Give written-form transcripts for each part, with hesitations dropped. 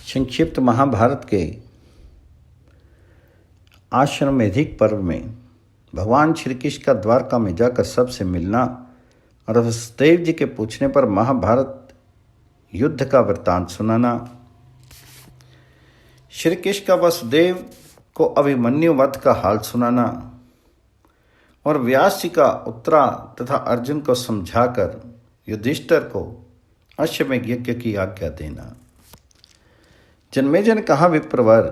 संक्षिप्त महाभारत के आश्वमेधिक पर्व में भगवान श्री कृष्ण का द्वारका में जाकर सबसे मिलना और वसुदेव जी के पूछने पर महाभारत युद्ध का वृत्तांत सुनाना, श्री कृष्ण का वसुदेव को अभिमन्यु वध का हाल सुनाना और व्यास जी का उत्तरा तथा अर्जुन को समझाकर युधिष्ठिर को अश्वमेध यज्ञ की आज्ञा देना। जन्मेजय ने कहा, विप्रवर,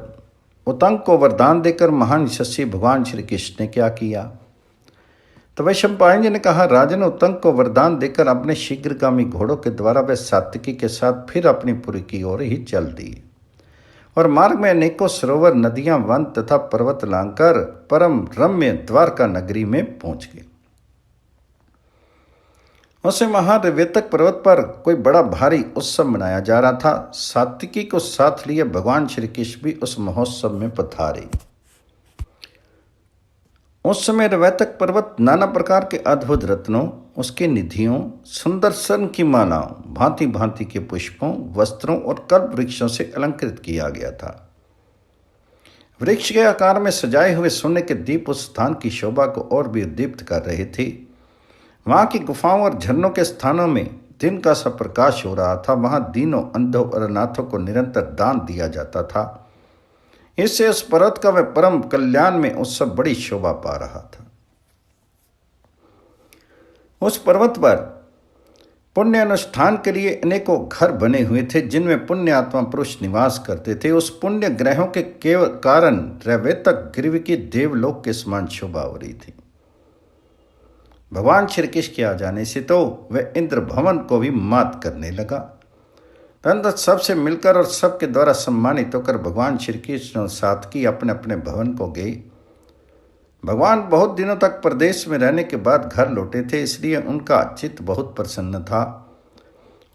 उतंग को वरदान देकर महान यशस्वी भगवान श्री कृष्ण ने क्या किया? तो वैशंपायन जी ने कहा, राजन, उतंग को वरदान देकर अपने शीघ्रगामी घोड़ों के द्वारा वे सात्विकी के साथ फिर अपनी पुरी की ओर ही चल दिए और मार्ग में अनेकों सरोवर, नदियां, वन तथा पर्वत लांघकर परम रम्य द्वारका नगरी में पहुंच गए। उसे महारेवेतक पर्वत पर कोई बड़ा भारी उत्सव मनाया जा रहा था। सात्विकी को साथ लिए भगवान श्री कृष्ण भी उस महोत्सव में पधारे। उस समय रेवेतक पर्वत नाना प्रकार के अद्भुत रत्नों, उसकी निधियों, सुंदर स्वर्ण की मालाओं, भांति भांति के पुष्पों, वस्त्रों और कल्प वृक्षों से अलंकृत किया गया था। वृक्ष के आकार में सजाए हुए सोने के दीप उस स्थान की शोभा को और भी उद्दीप्त कर रहे थे। वहां की गुफाओं और झरनों के स्थानों में दिन का सा प्रकाश हो रहा था। वहां दीनों, अंधों और अनाथों को निरंतर दान दिया जाता था। इससे उस पर्वत का वह परम कल्याण में उत्सव बड़ी शोभा पा रहा था। उस पर्वत पर पुण्य अनुष्ठान के लिए अनेकों घर बने हुए थे, जिनमें पुण्य आत्मा पुरुष निवास करते थे। उस पुण्य ग्रहों के केवल कारण रेवेतक गिरिव की देवलोक के समान शोभा हो रही थी। भगवान श्री कृष्ण के आ जाने से तो वह इंद्र भवन को भी मात करने लगा। तदनंतर सबसे मिलकर और सबके द्वारा सम्मानित होकर भगवान श्री कृष्ण और सात्विकी अपने अपने भवन को गए। भगवान बहुत दिनों तक प्रदेश में रहने के बाद घर लौटे थे, इसलिए उनका चित्त बहुत प्रसन्न था।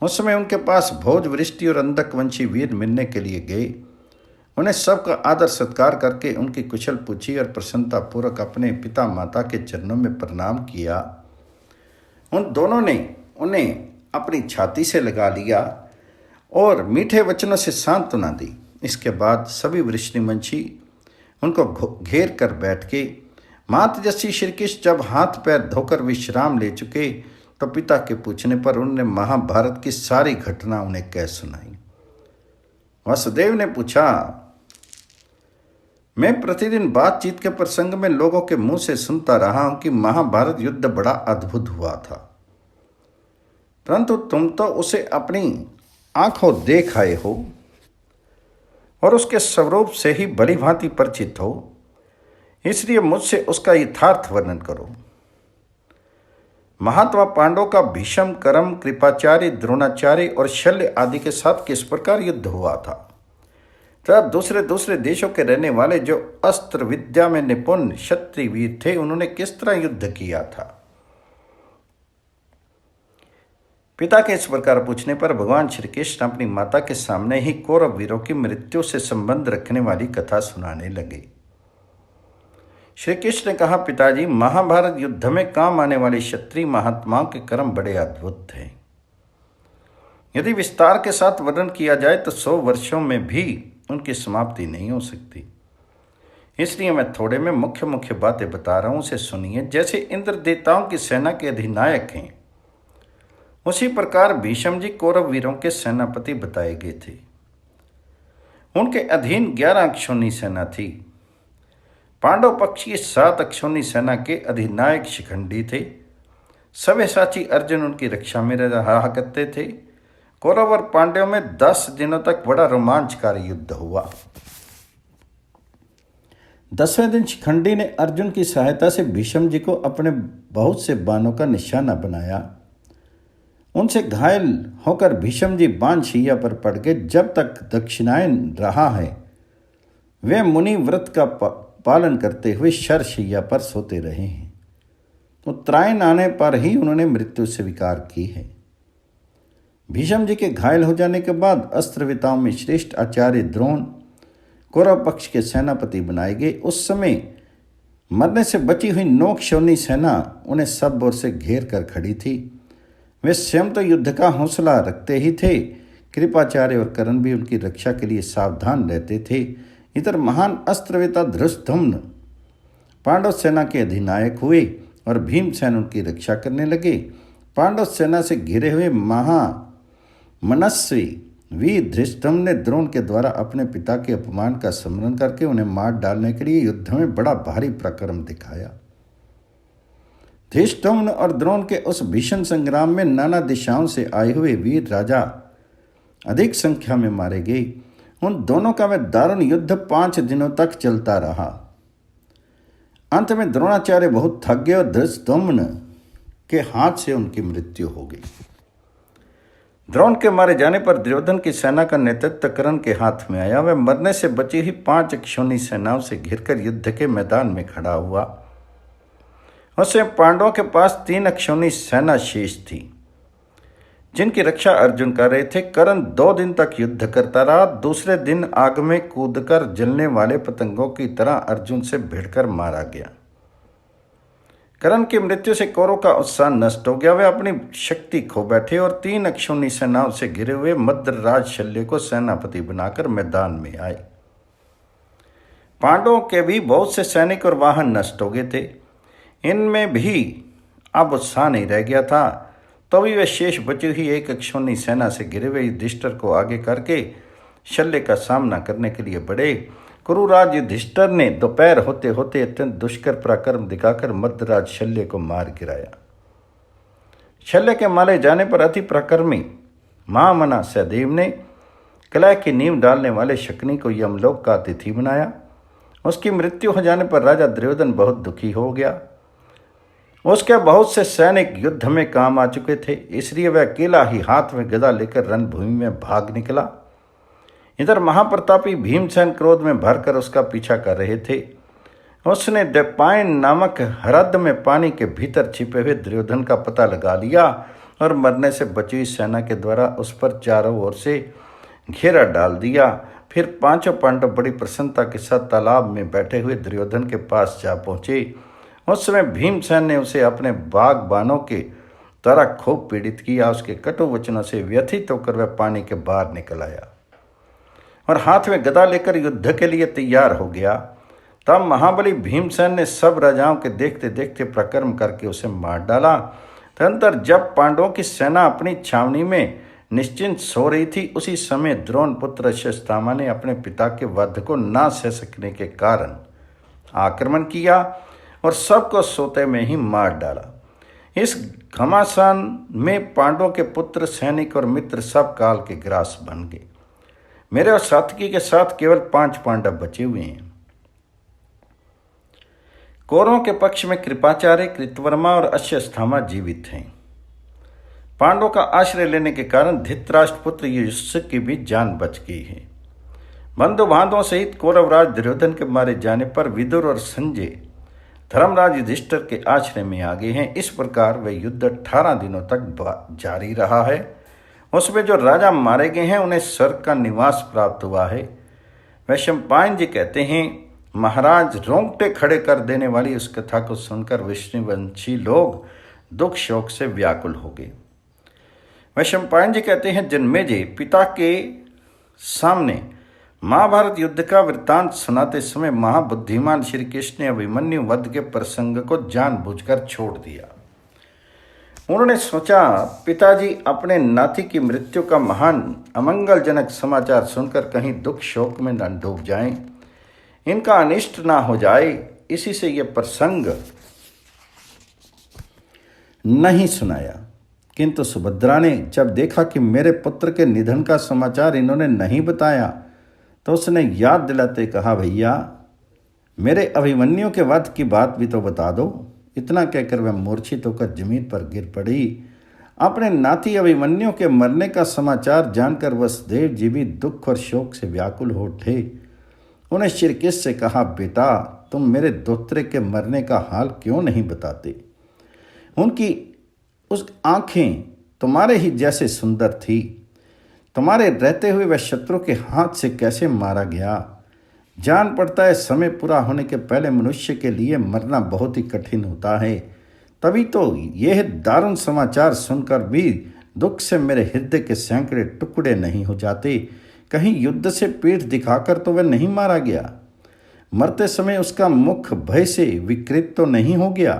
उस समय उनके पास भोज, वृष्टि और अंधकवंशी वीर मिलने के लिए गए। उन्हें सबका आदर सत्कार करके उनकी कुशल पूछी और प्रसन्नतापूर्वक अपने पिता माता के चरणों में प्रणाम किया। उन दोनों ने उन्हें अपनी छाती से लगा लिया और मीठे वचनों से सांत्वना दी। इसके बाद सभी वृष्णिवंशी उनको घेर कर बैठ के मातजसी श्री कृष्ण जब हाथ पैर धोकर विश्राम ले चुके तो पिता के पूछने पर उन्होंने महाभारत की सारी घटना उन्हें कह सुनाई। वसुदेव ने पूछा, मैं प्रतिदिन बातचीत के प्रसंग में लोगों के मुंह से सुनता रहा हूं कि महाभारत युद्ध बड़ा अद्भुत हुआ था, परंतु तुम तो उसे अपनी आंखों देख आए हो और उसके स्वरूप से ही भली भांति परिचित हो, इसलिए मुझसे उसका यथार्थ वर्णन करो। महात्मा पांडवों का भीष्म, कर्म, कृपाचार्य, द्रोणाचार्य और शल्य आदि के साथ किस प्रकार युद्ध हुआ था तथा दूसरे देशों के रहने वाले जो अस्त्र विद्या में निपुण क्षत्रिय वीर थे, उन्होंने किस तरह युद्ध किया था। पिता के इस प्रकार पूछने पर भगवान श्री कृष्ण अपनी माता के सामने ही कौरव वीरों की मृत्यु से संबंध रखने वाली कथा सुनाने लगे। श्री कृष्ण ने कहा, पिताजी, महाभारत युद्ध में काम आने वाले क्षत्रिय महात्माओं के कर्म बड़े अद्भुत थे। यदि विस्तार के साथ वर्णन किया जाए तो 100 वर्षों में भी उनकी समाप्ति नहीं हो सकती। इसलिए मैं थोड़े में मुख्य मुख्य बातें बता रहा हूं, उसे सुनिए। जैसे इंद्र देवताओं की सेना के अधिनायक हैं, उसी प्रकार भीष्म जी कौरव वीरों के सेनापति बताए गए थे। उनके अधीन 11 अक्षौणी सेना थी। पांडव पक्ष की 7 अक्षौणी सेना के अधिनायक शिखंडी थे। सव्यसाची अर्जुन उनकी रक्षा में रहा करते थे। कौरव और पांडवों में 10 दिनों तक बड़ा रोमांचकारी युद्ध हुआ। 10वें दिन शिखंडी ने अर्जुन की सहायता से भीष्म जी को अपने बहुत से बाणों का निशाना बनाया। उनसे घायल होकर भीष्म जी बाण शैया पर पड़ गए। जब तक दक्षिणायन रहा है, वे मुनि व्रत का पालन करते हुए शर शैया पर सोते रहे हैं। उत्तरायण आने पर ही उन्होंने मृत्यु स्वीकार की है। भीष्म जी के घायल हो जाने के बाद अस्त्रविताओं में श्रेष्ठ आचार्य द्रोण कौरव पक्ष के सेनापति बनाए गए। उस समय मरने से बची हुई 9 क्षौणी सेना उन्हें सब ओर से घेर कर खड़ी थी। वे स्वयं तो युद्ध का हौसला रखते ही थे, कृपाचार्य और कर्ण भी उनकी रक्षा के लिए सावधान रहते थे। इधर महान अस्त्रवेता धृष्टद्युम्न पांडव सेना के अधिनायक हुए और भीमसेन उनकी रक्षा करने लगे। पांडव सेना से घिरे हुए महामनस्वी वीर धृष्टद्युम्न ने द्रोण के द्वारा अपने पिता के अपमान का स्मरण करके उन्हें मार डालने के लिए युद्ध में बड़ा भारी पराक्रम दिखाया। धृष्टद्युम्न और द्रोण के उस भीषण संग्राम में नाना दिशाओं से आए हुए वीर राजा अधिक संख्या में मारे गए। उन दोनों का वह दारुण युद्ध 5 दिनों तक चलता रहा। अंत में द्रोणाचार्य बहुत थक गए और धृष्टद्युम्न के हाथ से उनकी मृत्यु हो गई। द्रोण के मारे जाने पर दुर्योधन की सेना का नेतृत्व कर्ण के हाथ में आया। वह मरने से बची हुई 5 अक्षौणी सेनाओं से घिरकर युद्ध के मैदान में खड़ा हुआ। उससे पांडवों के पास 3 अक्षौणी सेना शेष थी, जिनकी रक्षा अर्जुन कर रहे थे। कर्ण 2 दिन तक युद्ध करता रहा। दूसरे दिन आग में कूदकर जलने वाले पतंगों की तरह अर्जुन से भिड़कर मारा गया। कर्ण की मृत्यु से कौरवों का उत्साह नष्ट हो गया। वे अपनी शक्ति खो बैठे और 3 अक्षौणी सेनाओं से घिरे हुए मद्रराज शल्य को सेनापति बनाकर मैदान में आए। पांडवों के भी बहुत से सैनिक और वाहन नष्ट हो गए थे। इनमें भी अब उत्साह नहीं रह गया था। तभी वे शेष बची हुई 1 अक्षौणी सेना से घिरे हुए युधिष्ठिर को आगे करके शल्य का सामना करने के लिए बढ़े। कुरुराज युधिष्ठिर ने दोपहर होते होते अत्यंत दुष्कर पराक्रम दिखाकर मद्रराज शल्य को मार गिराया। शल्य के मारे जाने पर अति पराक्रमी महामना सहदेव ने कलह की नींव डालने वाले शकुनी को यमलोक का अतिथि बनाया। उसकी मृत्यु हो जाने पर राजा दुर्योधन बहुत दुखी हो गया। उसके बहुत से सैनिक युद्ध में काम आ चुके थे, इसलिए वह अकेला ही हाथ में गदा लेकर रणभूमि में भाग निकला। इधर महाप्रतापी भीमसेन क्रोध में भरकर उसका पीछा कर रहे थे। उसने देपायन नामक ह्रद में पानी के भीतर छिपे हुए दुर्योधन का पता लगा लिया और मरने से बची हुई सेना के द्वारा उस पर चारों ओर से घेरा डाल दिया। फिर 5 पांडव बड़ी प्रसन्नता के साथ तालाब में बैठे हुए दुर्योधन के पास जा पहुंचे। उस समय भीमसेन ने उसे अपने बागबानों के द्वारा खूब पीड़ित किया। उसके कटु वचनों से व्यथित होकर वह पानी के बाहर निकल आया और हाथ में गदा लेकर युद्ध के लिए तैयार हो गया। तब महाबली भीमसेन ने सब राजाओं के देखते देखते पराक्रम करके उसे मार डाला। तदनंतर जब पांडवों की सेना अपनी छावनी में निश्चिंत सो रही थी, उसी समय द्रोण पुत्र अश्वत्थामा ने अपने पिता के वध को ना सह सकने के कारण आक्रमण किया और सबको सोते में ही मार डाला। इस घमासान में पांडवों के पुत्र, सैनिक और मित्र सब काल के ग्रास बन गए। मेरे और सात्विकी के साथ केवल 5 पांडव बचे हुए हैं। कौरवों के पक्ष में कृपाचार्य, कृतवर्मा और अश्वत्थामा जीवित हैं। पांडवों का आश्रय लेने के कारण धृतराष्ट्र पुत्र युधिष्ठिर की भी जान बच गई है। बंधु बांधवों सहित कौरवराज दुर्योधन के मारे जाने पर विदुर और संजय धर्मराज युधिष्ठिर के आश्रय में आ गए हैं। इस प्रकार वह युद्ध 18 दिनों तक जारी रहा है। उसमें जो राजा मारे गए हैं उन्हें स्वर्ग का निवास प्राप्त हुआ है। वैशंपायन जी कहते हैं, महाराज रोंगटे खड़े कर देने वाली उस कथा को सुनकर विष्णुवंशी लोग दुख शोक से व्याकुल हो गए। वैशंपायन जी कहते हैं, जन्मेजय पिता के सामने महाभारत युद्ध का वृत्तांत सुनाते समय महाबुद्धिमान श्री कृष्ण ने अभिमन्यु वध के प्रसंग को जानबूझकर छोड़ दिया। उन्होंने सोचा, पिताजी अपने नाती की मृत्यु का महान अमंगलजनक समाचार सुनकर कहीं दुख शोक में न डूब जाएं, इनका अनिष्ट ना हो जाए, इसी से यह प्रसंग नहीं सुनाया। किंतु सुभद्रा ने जब देखा कि मेरे पुत्र के निधन का समाचार इन्होंने नहीं बताया, तो उसने याद दिलाते कहा, भैया मेरे अभिमन्यु के वध की बात भी तो बता दो। इतना कहकर वह मूर्छित होकर जमीन पर गिर पड़ी। अपने नाती अभिमन्यु के मरने का समाचार जानकर वसुदेव जी भी दुख और शोक से व्याकुल हो उठे। उन्हें श्री कृष्ण से कहा, बेटा तुम मेरे दोहत्रे के मरने का हाल क्यों नहीं बताते? उनकी उस आँखें तुम्हारे ही जैसे सुंदर थी। तुम्हारे रहते हुए वह शत्रु के हाथ से कैसे मारा गया? जान पड़ता है समय पूरा होने के पहले मनुष्य के लिए मरना बहुत ही कठिन होता है। तभी तो यह दारुण समाचार सुनकर भी दुख से मेरे हृदय के सैकड़े टुकड़े नहीं हो जाते? कहीं युद्ध से पीठ दिखाकर तो वह नहीं मारा गया? मरते समय उसका मुख भय से विकृत तो नहीं हो गया?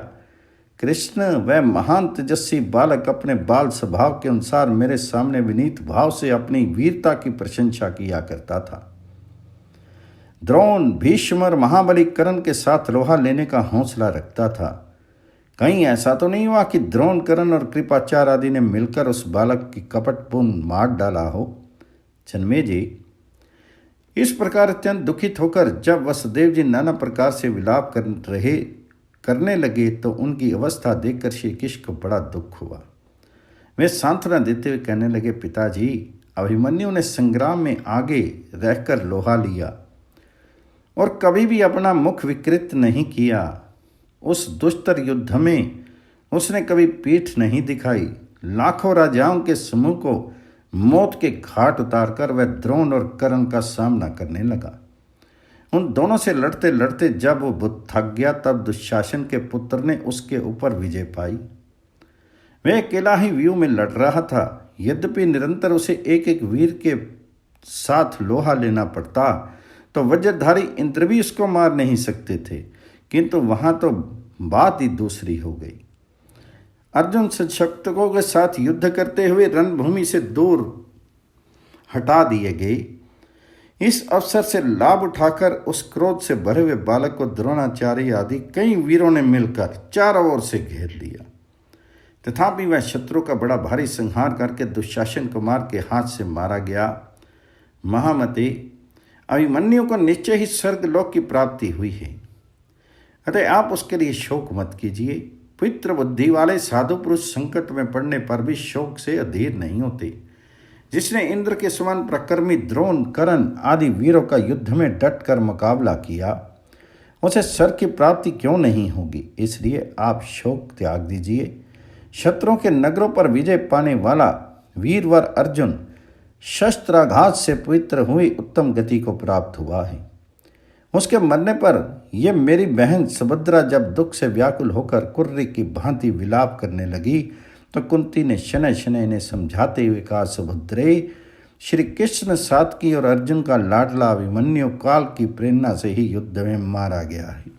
कृष्ण, वह महान तेजस्वी बालक अपने बाल स्वभाव के अनुसार मेरे सामने विनीत भाव से अपनी वीरता की प्रशंसा किया करता था। द्रोण, भीष्म और महाबली कर्ण के साथ लोहा लेने का हौसला रखता था। कहीं ऐसा तो नहीं हुआ कि द्रोण, कर्ण और कृपाचार्य आदि ने मिलकर उस बालक की कपटपूर्ण मार डाला हो? जन्मेजय इस प्रकार अत्यंत दुखित होकर जब वसुदेव जी नाना प्रकार से विलाप करने लगे तो उनकी अवस्था देखकर श्री कृष्ण को बड़ा दुख हुआ। वे सांत्वना देते हुए कहने लगे, पिताजी, अभिमन्यु ने संग्राम में आगे रहकर लोहा लिया और कभी भी अपना मुख विकृत नहीं किया। उस दुष्तर युद्ध में उसने कभी पीठ नहीं दिखाई। लाखों राजाओं के समूह को मौत के घाट उतारकर वह द्रोण और कर्ण का सामना करने लगा। उन दोनों से लड़ते लड़ते जब वो बुद्ध थक गया तब दुशासन के पुत्र ने उसके ऊपर विजय पाई। वह अकेला ही व्यू में लड़ रहा था। यद्यपि निरंतर उसे एक एक वीर के साथ लोहा लेना पड़ता तो वज्रधारी इंद्र भी उसको मार नहीं सकते थे, किंतु वहां तो बात ही दूसरी हो गई। अर्जुन सशक्तकों के साथ युद्ध करते हुए रणभूमि से दूर हटा दिए गए। इस अवसर से लाभ उठाकर उस क्रोध से भरे हुए बालक को द्रोणाचार्य आदि कई वीरों ने मिलकर चारों ओर से घेर लिया। तथापि वह शत्रु का बड़ा भारी संहार करके दुशासन कुमार के हाथ से मारा गया। महामते, अभिमन्यु को निश्चय ही स्वर्गलोक की प्राप्ति हुई है, अतः आप उसके लिए शोक मत कीजिए। पवित्र बुद्धि वाले साधु पुरुष संकट में पड़ने पर भी शोक से अधीर नहीं होते। जिसने इंद्र के समान प्रकर्मी द्रोण, कर्ण आदि वीरों का युद्ध में डट कर मुकाबला किया, उसे स्वर्ग की प्राप्ति क्यों नहीं होगी? इसलिए आप शोक त्याग दीजिए। शत्रुओं के नगरों पर विजय पाने वाला वीरवर अर्जुन शस्त्राघात से पवित्र हुई उत्तम गति को प्राप्त हुआ है। उसके मरने पर यह मेरी बहन सुभद्रा जब दुख से व्याकुल होकर कुर्री की भांति विलाप करने लगी तो कुंती ने शनय शनय ने समझाते हुए कहा, सुभद्रे, श्री कृष्ण सात्की और अर्जुन का लाडला अभिमन्यु काल की प्रेरणा से ही युद्ध में मारा गया है।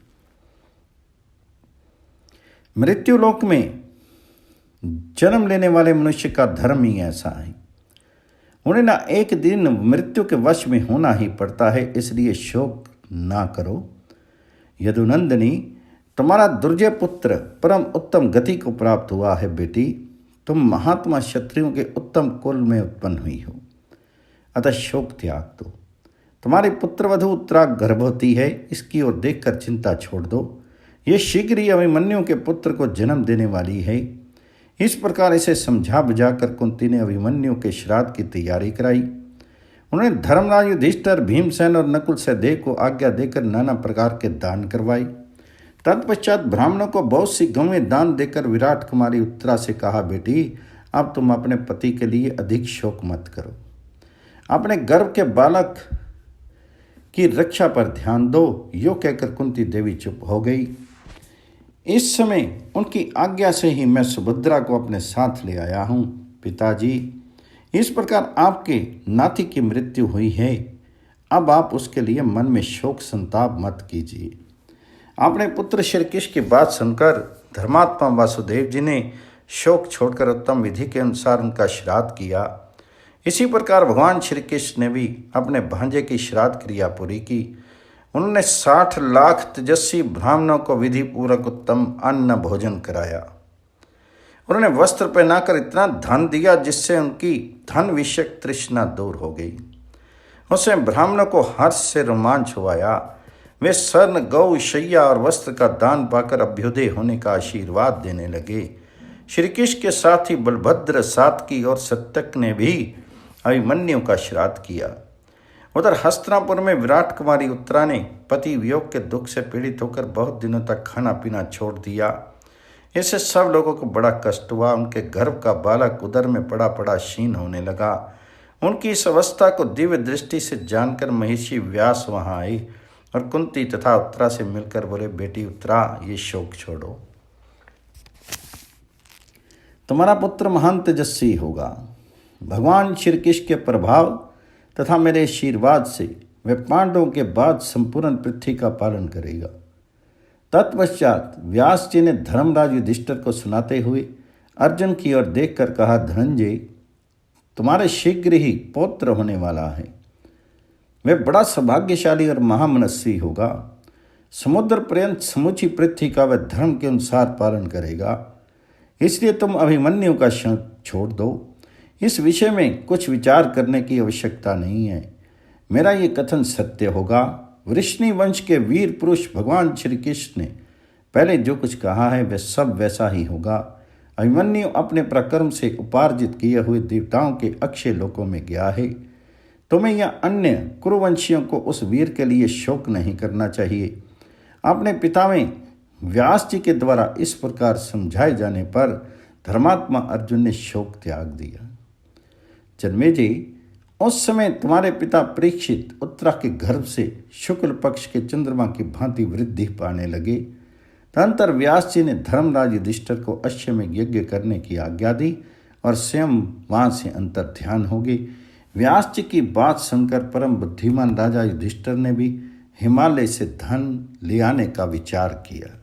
मृत्युलोक में जन्म लेने वाले मनुष्य का धर्म ही ऐसा है। उन्हें ना एक दिन मृत्यु के वश में होना ही पड़ता है, इसलिए शोक ना करो। यदुनंदिनी, तुम्हारा दुर्जय पुत्र परम उत्तम गति को प्राप्त हुआ है। बेटी, तुम महात्मा क्षत्रियों के उत्तम कुल में उत्पन्न हुई हो, अतः शोक त्याग दो। तुम्हारी पुत्रवधू उत्तरा गर्भवती है, इसकी ओर देखकर चिंता छोड़ दो। ये शीघ्र ही अभिमन्यु के पुत्र को जन्म देने वाली है। इस प्रकार इसे समझा बुझाकर कुंती ने अभिमन्यु के श्राद्ध की तैयारी कराई। उन्होंने धर्मराज युधिष्ठिर, भीमसेन और नकुल सहदेव को आज्ञा देकर नाना प्रकार के दान करवाई। तत्पश्चात ब्राह्मणों को बहुत सी गौएं दान देकर विराट कुमारी उत्तरा से कहा, बेटी, अब तुम अपने पति के लिए अधिक शोक मत करो। अपने गर्भ के बालक की रक्षा पर ध्यान दो। यो कहकर कुंती देवी चुप हो गई। इस समय उनकी आज्ञा से ही मैं सुभद्रा को अपने साथ ले आया हूँ। पिताजी, इस प्रकार आपके नाती की मृत्यु हुई है, अब आप उसके लिए मन में शोक संताप मत कीजिए। अपने पुत्र श्री कृष्ण की बात सुनकर धर्मात्मा वासुदेव जी ने शोक छोड़कर उत्तम विधि के अनुसार उनका श्राद्ध किया। इसी प्रकार भगवान श्री कृष्ण ने भी अपने भांजे की श्राद्ध क्रिया पूरी की। उन्होंने 60 लाख तेजस्वी ब्राह्मणों को विधि पूर्वक उत्तम अन्न भोजन कराया। उन्होंने वस्त्र पहनाकर इतना धन दिया जिससे उनकी धन विषयक तृष्णा दूर हो गई। उसने ब्राह्मणों को हर्ष से रोमांच हुआया। वे स्वर्ण, गौ, शैया और वस्त्र का दान पाकर अभ्युदय होने का आशीर्वाद देने लगे। श्री कृष्ण के साथ ही बलभद्र, सात्की और सत्यक ने भी अभिमन्यु का श्राद्ध किया। उधर हस्तिनापुर में विराट कुमारी उत्तरा ने पति वियोग के दुख से पीड़ित होकर बहुत दिनों तक खाना पीना छोड़ दिया। इससे सब लोगों को बड़ा कष्ट हुआ। उनके गर्भ का बालक उदर में पड़ा पड़ा क्षीण होने लगा। उनकी इस अवस्था को दिव्य दृष्टि से जानकर महर्षि व्यास वहाँ आए और कुंती तथा उत्तरा से मिलकर बोले, बेटी उत्तरा, ये शोक छोड़ो। तुम्हारा पुत्र महान तेजस्वी होगा। भगवान श्री कृष्ण के प्रभाव तथा मेरे आशीर्वाद से वह पांडवों के बाद संपूर्ण पृथ्वी का पालन करेगा। तत्पश्चात व्यास जी ने धर्मराज युधिष्ठिर को सुनाते हुए अर्जुन की ओर देखकर कहा, धनंजय, तुम्हारे शीघ्र ही पौत्र होने वाला है। वह बड़ा सौभाग्यशाली और महामनस्वी होगा। समुद्र पर्यंत समूची पृथ्वी का वह धर्म के अनुसार पालन करेगा। इसलिए तुम अभिमन्यु का शंख छोड़ दो। इस विषय में कुछ विचार करने की आवश्यकता नहीं है। मेरा ये कथन सत्य होगा। वृष्णि वंश के वीर पुरुष भगवान श्री कृष्ण ने पहले जो कुछ कहा है वह सब वैसा ही होगा। अभिमन्यु अपने प्रकर्म से उपार्जित किए हुए देवताओं के अक्षय लोकों में गया है। तुम्हें या अन्य कुरुवंशियों को उस वीर के लिए शोक नहीं करना चाहिए। अपने पिता में व्यास जी के द्वारा इस प्रकार समझाए जाने पर धर्मात्मा अर्जुन ने शोक त्याग दिया। जन्मेजय, उस समय तुम्हारे पिता परीक्षित उत्तरा के गर्भ से शुक्ल पक्ष के चंद्रमा की भांति वृद्धि पाने लगे। तदंतर व्यास जी ने धर्मराज युधिष्ठिर को अश्वमेध यज्ञ करने की आज्ञा दी और स्वयं वहाँ से अंतर ध्यान हो गए। व्यास जी की बात सुनकर परम बुद्धिमान राजा युधिष्ठिर ने भी हिमालय से धन ले आने का विचार किया।